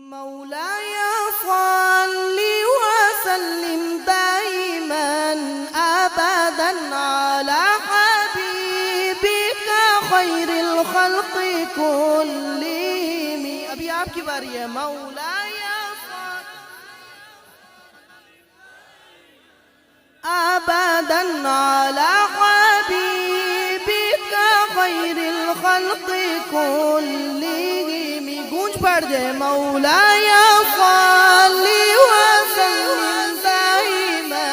مولاي صل وسلم دائما أبدا على حبيبك خير الخلق كلهم. अभी आपकी बारी है. مولاي صل أبدا على حبيبك خير الخلق كلهم. गूंज पड़ जाए. مولاي صل وسلم دائما.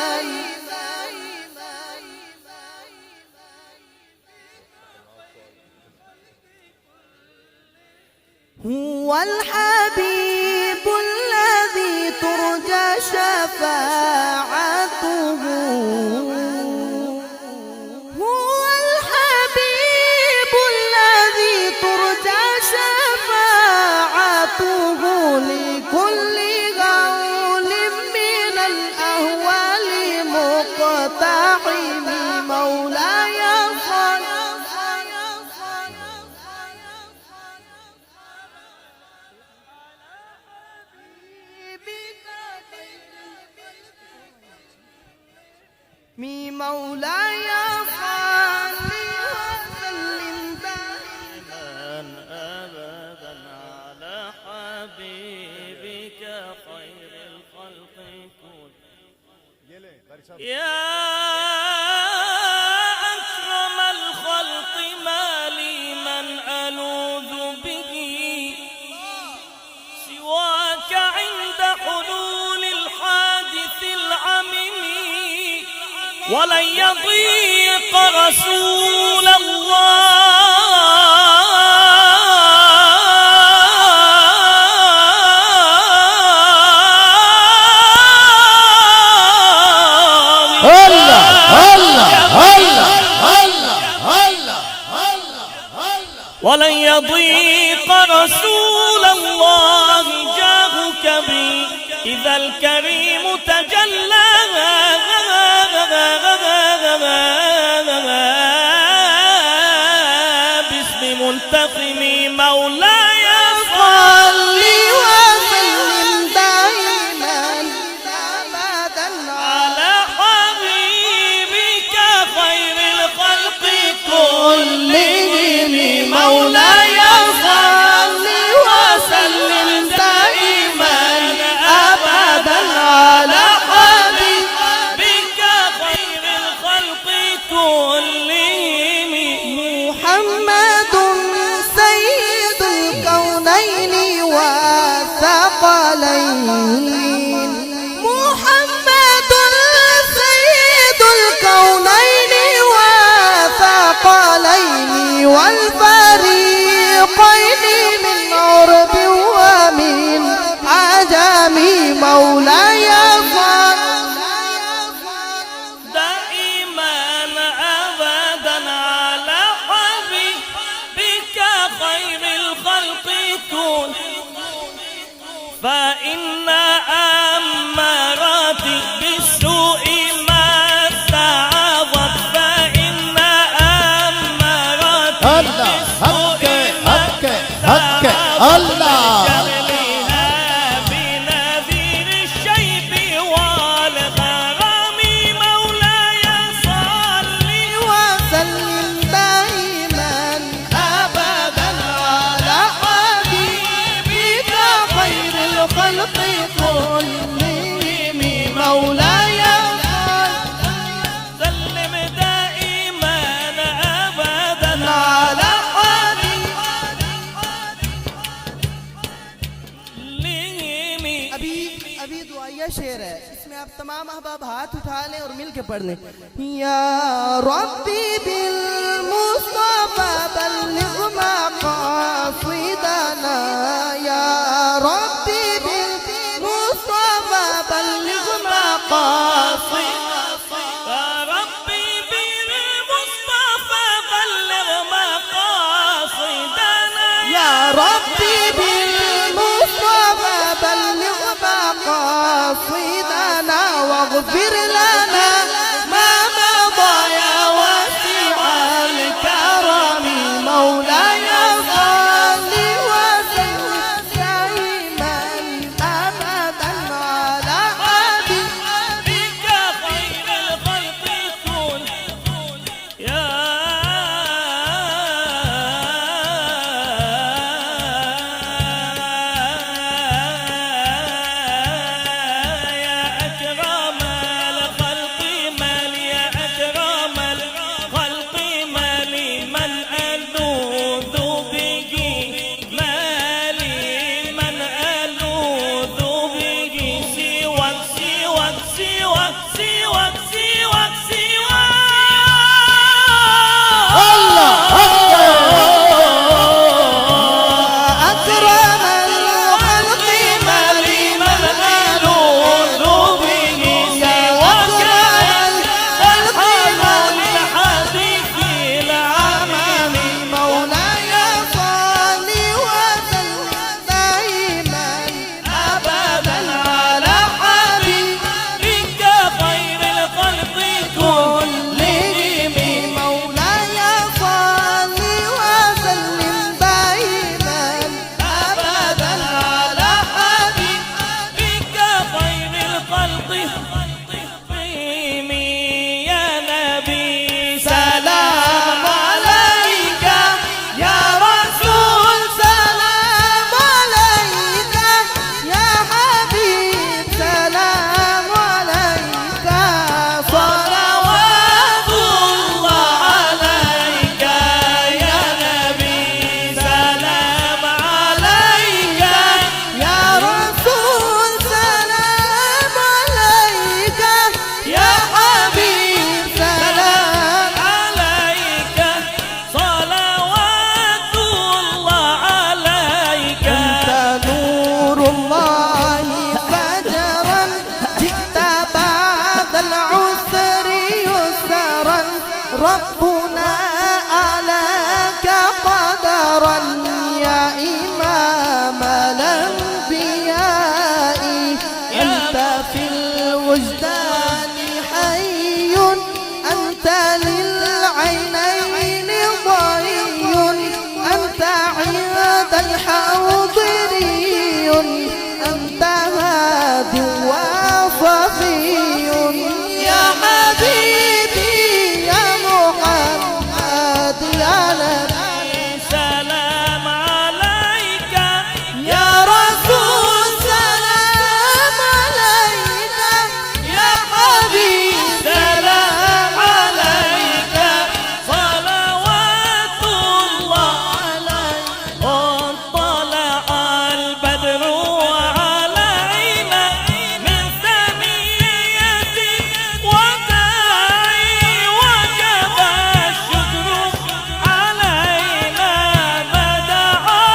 هو الحبيب الذي ترجى شفاعته. هو الحبيب الذي ترجى شفاعته لكل غول من الأهوال مقتحم. مولاي صل مولاي صل وسلم دائما أبدا على حبيبك خير الخلق كلهم. يا أكرم الخلق ما لي من ألوذ به سواك عند حلول الحادث العميم. ولن يضيق رسول ولن يضيق رسول الله جاهك بي إذا الكريم تجلى باسم منتقم. مولاي صل وسلم دائما أبدا على حبيبك خير الخلق كلهم. مولاي صل وسلم دائما أبدا على حبيبك خير الخلق كلهم. محمد سيد الكونين والثقلين. محمد سيد الكونين والثقلين والفريقين من عرب ومن عجم. مولاي صل دائما أبدا على حبيبك خير الخلق كن. فإن أماراتي بالسوء ما استعاضت. فإن أماراتي بالسوء ما استعاضت. جهلها بنذير الشيب والغرام. مولاي صل وسلم دائما أبدا على حبيبك خير الخلق كلهم. مولاي سلم دائما أبدا على अभी दुआया शेर है, इसमें आप तमाम अहबाब हाथ उठा लें और मिल के पढ़ लें. या रब्बी बिल मुस्तफा बल्लिग मक़ासिदना. या रब्बी बिल मुस्तफा बल्लिग मक़ासिदना. ربي بالمصطفى بلغ مقاصدنا. يا ربي بالمصطفى بلغ مقاصدنا واغفر لنا ما مضى يا واسع الكرم. مولاي صل وسلم دائما الوجدان حي، أنت للعينين ضي، أنت عند الحاضري، أنت هاد وصفي، يا حبيبي يا محمد يا نبي سلام عليك يا رسول، سلام عليك يا حبيب، سلام عليك صلوات الله عليك. طلع البدر وعلينا من ثنية وداعي، وجب الشكر علينا ما دعا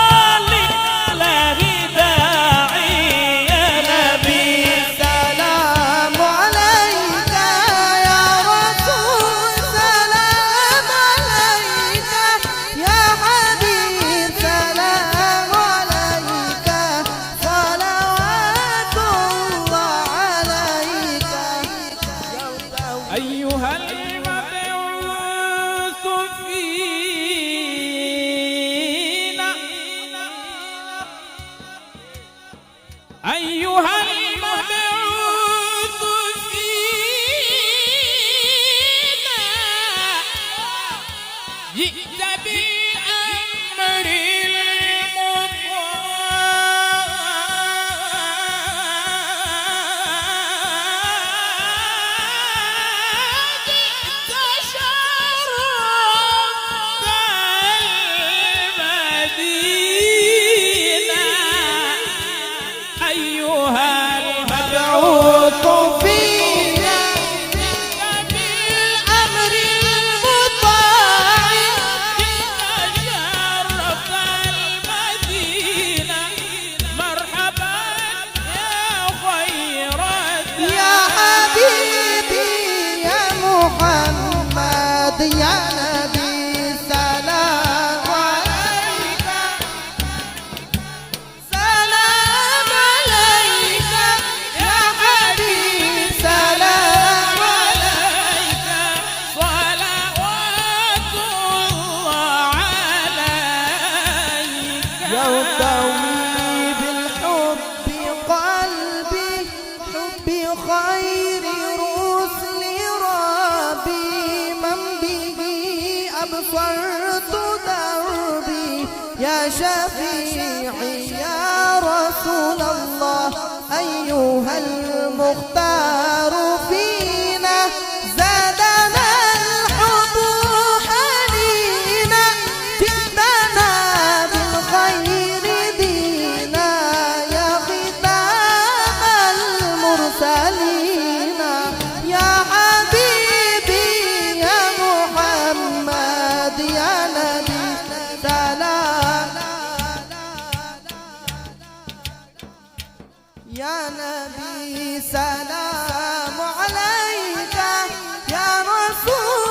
لله داعي. يا نبي سلام عليك يا رسول، سلام عليك يا حبيب، سلام عليك صلوات الله عليك. أيها المبعوث فينا، أيها المبعوث فينا، جئت بالأمر المطاع، جئت شرفت المدينة. أيها المبعوث فينا بالأمر المطاع، جئت شرفت المدينة. مرحبا يا خير يا حبيبي يا محمد يا نبي، سلام عليك سلام عليك يا حبيب، سلام عليك صلوات الله عليك. يرتوي بالحب قلبي، حب خير رسل ربي، من به أبصرت دربي، يا شفيعي يا رسول الله، أيها المختار فينا، زادنا الحب حنينا، جئتنا بالخير دينا، يا ختام المرسلين، يا حبيبي يا محمد يا نبي، سلام يا نبي، سلام عليك يا رسول